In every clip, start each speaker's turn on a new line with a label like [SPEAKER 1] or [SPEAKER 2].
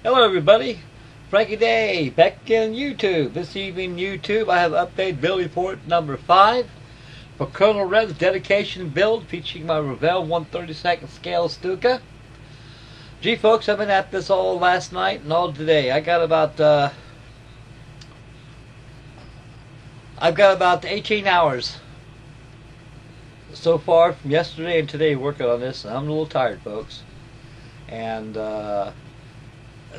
[SPEAKER 1] Hello everybody, Frankie Day back in YouTube. This evening YouTube I have update build report number 5 for Colonel Rebs dedication build featuring my Revell 1/32 scale STUKA. Gee folks, I've been at this all last night and all today. I've got about 18 hours so far from yesterday and today working on this, and I'm a little tired, folks. And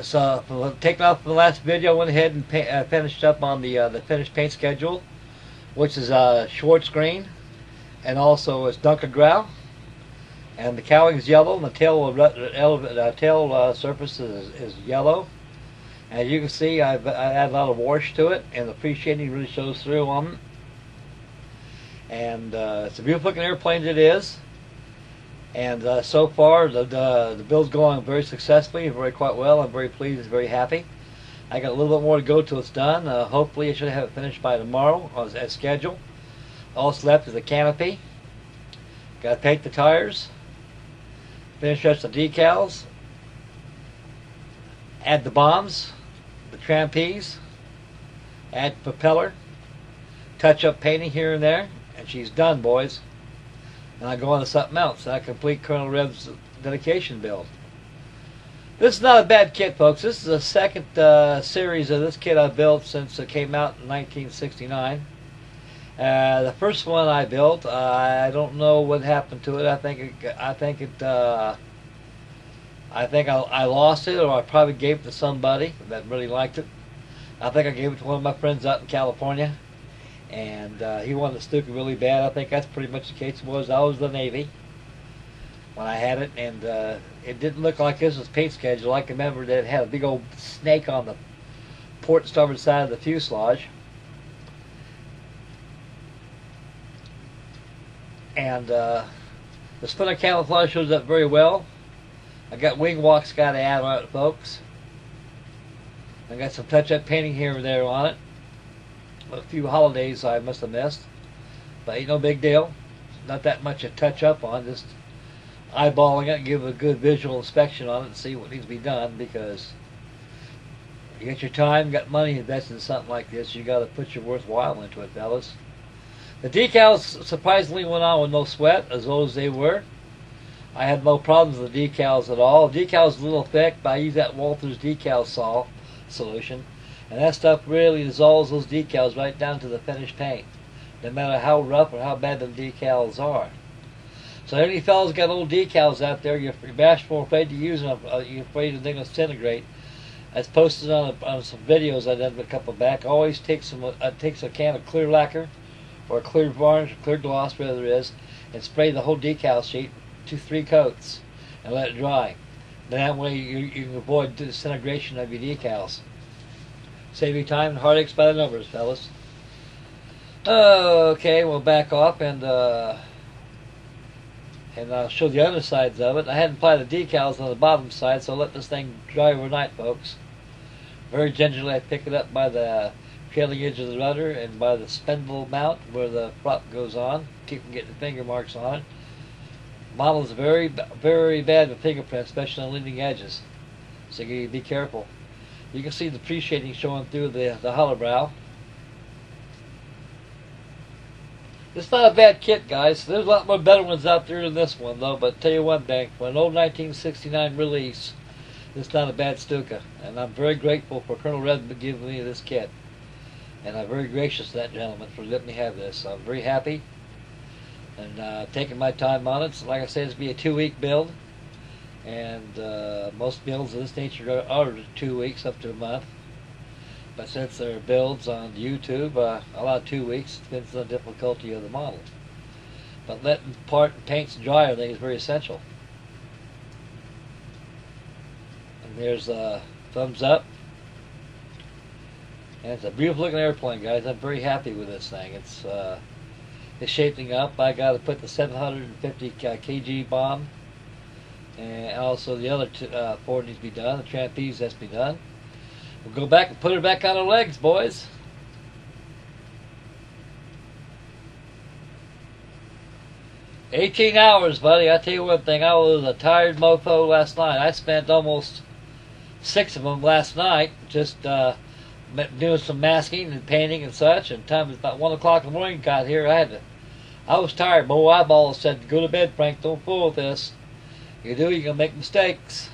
[SPEAKER 1] so, taking off from the last video, I went ahead and finished up on the finished paint schedule, which is Schwartz green, and also it's Dunker Grau, and the cowling is yellow, and the tail surface is yellow. As you can see, I add a lot of wash to it, and the pre-shading really shows through on it. And it's a beautiful looking airplane it is. And so far, the build's going very successfully, quite well. I'm very pleased, very happy. I got a little bit more to go till it's done. Hopefully, I should have it finished by tomorrow as scheduled. All that's left is the canopy. Got to paint the tires, finish up the decals, add the bombs, the trapeze, add propeller, touch up painting here and there, and she's done, boys. And I go on to something else. I complete Colonel Rebs' dedication build. This is not a bad kit, folks. This is the second series of this kit I've built since it came out in 1969. The first one I built, I don't know what happened to it. I think I lost it, or I probably gave it to somebody that really liked it. I think I gave it to one of my friends out in California. And he wanted the STUKA really bad. I think that's pretty much the case. I was the Navy when I had it, and it didn't look like this was paint schedule. I can remember that it had a big old snake on the port and starboard side of the fuselage, and the spinner camouflage shows up very well. I got wing walks got to add on it, folks. I got some touch-up painting here and there on it. A few holidays I must have missed, but ain't no big deal. Not that much to touch up on, just eyeballing it and give a good visual inspection on it and see what needs to be done, because you got your time, got money invested in something like this, you got to put your worthwhile into it, fellas. The decals surprisingly went on with no sweat, as old as they were. I had no problems with the decals at all. The decals a little thick, but I use that Walther's decal solution. And that stuff really dissolves those decals right down to the finished paint, no matter how rough or how bad the decals are. So any fellas got old decals out there, you're bashful, afraid to use them, you're afraid they're going to disintegrate. I posted on some videos I did a couple back. Always takes a can of clear lacquer, or clear varnish, or clear gloss, whatever it is, and spray the whole decal sheet 2-3 coats, and let it dry. That way you can avoid disintegration of your decals. Save you time and heartaches by the numbers, fellas. Okay, we'll back off and I'll show the other sides of it. I hadn't applied the decals on the bottom side, so I'll let this thing dry overnight, folks. Very gingerly I pick it up by the trailing edge of the rudder and by the spindle mount where the prop goes on. Keep from getting finger marks on it. Model is very, very bad with fingerprints, especially on leading edges. So you be careful. You can see the pre-shading showing through the hollow brow. It's not a bad kit, guys. There's a lot more better ones out there than this one, though. But tell you one thing, for an old 1969 release, it's not a bad STUKA. And I'm very grateful for Colonel Rebs giving me this kit. And I'm very gracious to that gentleman for letting me have this. I'm very happy and taking my time on it. So like I said, it's going to be a 2-week build. And most builds of this nature are 2 weeks up to a month, but since they're builds on YouTube, a lot of 2 weeks. Depends on the difficulty of the model, but letting paints dry, I think, is very essential. And there's a thumbs up, and it's a beautiful looking airplane, guys. I'm very happy with this thing. It's shaping up. I got to put the 750 kg bomb. And also the other 4 needs to be done. The trapeze has to be done. We'll go back and put her back on her legs, boys. 18 hours, buddy. I tell you one thing, I was a tired mofo last night. I spent almost 6 of them last night, just doing some masking and painting and such. And time was about 1 o'clock in the morning. Got here, I was tired. My eyeballs said, "Go to bed, Frank. Don't fool with this. You do, you're gonna make mistakes."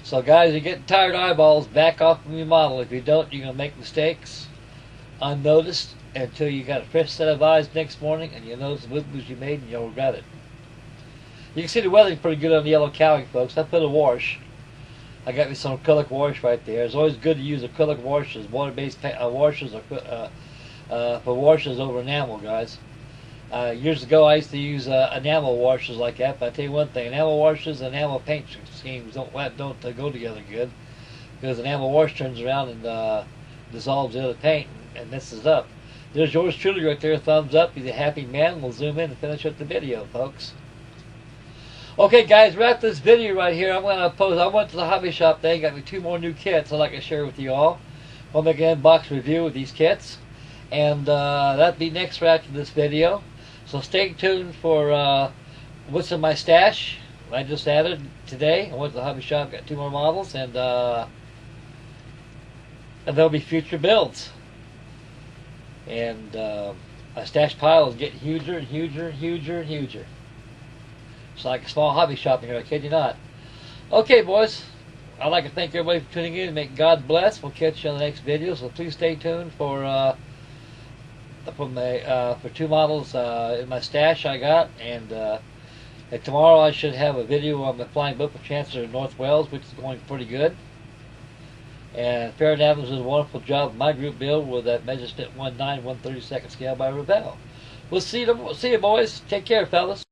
[SPEAKER 1] So, guys, you're getting tired eyeballs. Back off from your model. If you don't, you're gonna make mistakes unnoticed until you got a fresh set of eyes next morning, and you notice the boo-boos you made, and you'll regret it. You can see the weathering pretty good on the yellow cowling, folks. I put a wash. I got me some acrylic wash right there. It's always good to use acrylic washes, water-based washes, for washes over enamel, guys. Years ago, I used to use enamel washes like that. But I tell you one thing: enamel washes and enamel paint schemes don't go together good, because enamel wash turns around and dissolves the other paint and messes up. There's yours truly right there. Thumbs up. He's a happy man. We'll zoom in and finish up the video, folks. Okay, guys, wrap this video right here. I'm going to post. I went to the hobby shop today. Got me 2 more new kits I'd like to share with you all. I'll make an unbox review of these kits, and that'll be next right after this video. So stay tuned for what's in my stash. I just added today. I went to the hobby shop, got 2 more models, and there'll be future builds. And my stash pile is getting huger and huger and huger and huger. It's like a small hobby shop in here, I kid you not. Okay, boys, I'd like to thank everybody for tuning in, and may God bless. We'll catch you on the next video, so please stay tuned for 2 models in my stash I got. And tomorrow I should have a video on the flying boat for Chancellor of North Wales, which is going pretty good. And Farron Adams did a wonderful job of my group build with that measure stick 1/9 1/32 scale by Rebs. We'll see you, boys. Take care, fellas.